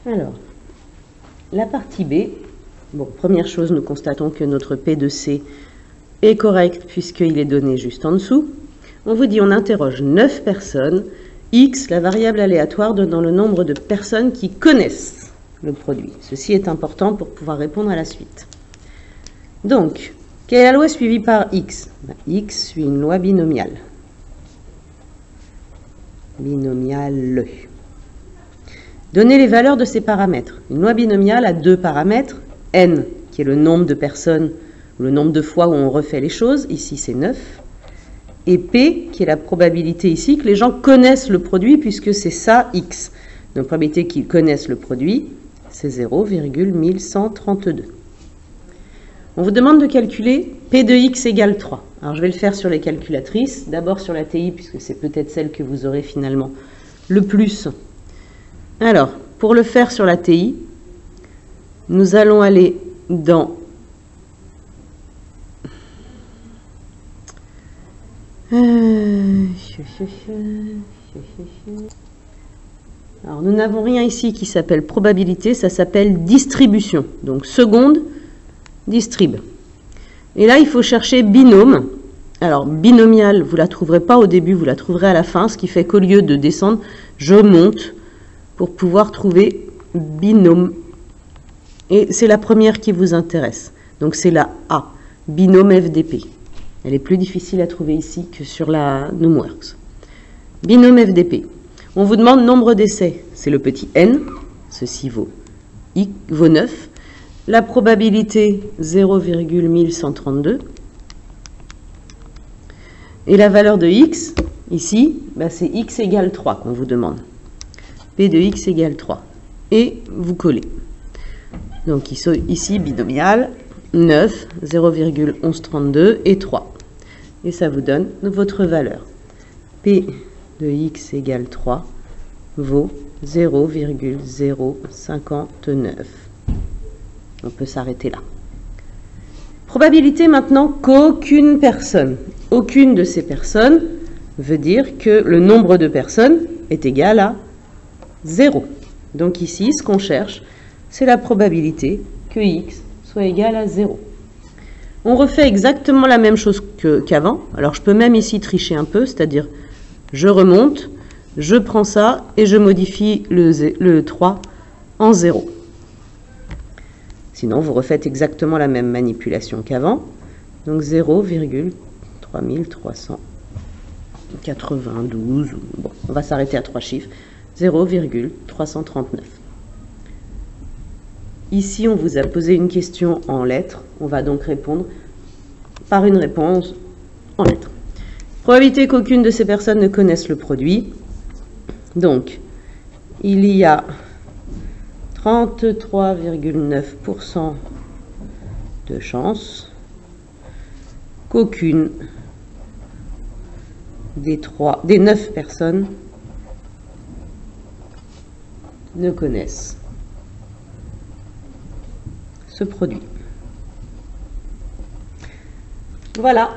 Alors, la partie B. Bon, première chose, nous constatons que notre P de C est correct puisqu'il est donné juste en dessous. On vous dit, on interroge 9 personnes. X, la variable aléatoire donnant le nombre de personnes qui connaissent le produit. Ceci est important pour pouvoir répondre à la suite. Donc, quelle est la loi suivie par X? X suit une loi binomiale. Binomiale. Donnez les valeurs de ces paramètres. Une loi binomiale a deux paramètres. N, qui est le nombre de personnes, le nombre de fois où on refait les choses. Ici, c'est 9. Et P, qui est la probabilité ici que les gens connaissent le produit, puisque c'est ça, X. Donc, probabilité qu'ils connaissent le produit, c'est 0,1132. On vous demande de calculer P de X égale 3. Alors, je vais le faire sur les calculatrices. D'abord sur la TI, puisque c'est peut-être celle que vous aurez finalement le plus. Alors, pour le faire sur la TI, nous allons aller dans alors, nous n'avons rien ici qui s'appelle probabilité, ça s'appelle distribution. Donc, seconde, distrib. Et là, il faut chercher binôme. Alors, binomial, vous ne la trouverez pas au début, vous la trouverez à la fin, ce qui fait qu'au lieu de descendre, je monte pour pouvoir trouver binôme. Et c'est la première qui vous intéresse. Donc, c'est la A, binôme FDP. Elle est plus difficile à trouver ici que sur la Numworks. Binôme FDP. On vous demande nombre d'essais. C'est le petit n. Ceci vaut 9. La probabilité 0,1132. Et la valeur de x, ici, c'est x égale 3 qu'on vous demande. P de x égale 3. Et vous collez. Donc ici, binomial, 9, 0,1132 et 3. Et ça vous donne votre valeur. P de x égale 3 vaut 0,059. On peut s'arrêter là. Probabilité maintenant qu'aucune personne, aucune de ces personnes veut dire que le nombre de personnes est égal à 0. Donc ici, ce qu'on cherche, c'est la probabilité que x soit égal à 0. On refait exactement la même chose qu'avant. Alors, je peux même ici tricher un peu, c'est-à-dire, je remonte, je prends ça et je modifie le 3 en 0. Sinon, vous refaites exactement la même manipulation qu'avant. Donc, 0,3392. Bon, on va s'arrêter à 3 chiffres. 0,339. Ici, on vous a posé une question en lettres. On va donc répondre par une réponse en lettres. Probabilité qu'aucune de ces personnes ne connaisse le produit. Donc, il y a 33,9% de chances qu'aucune des 9 personnes ne connaissent ce produit. Voilà.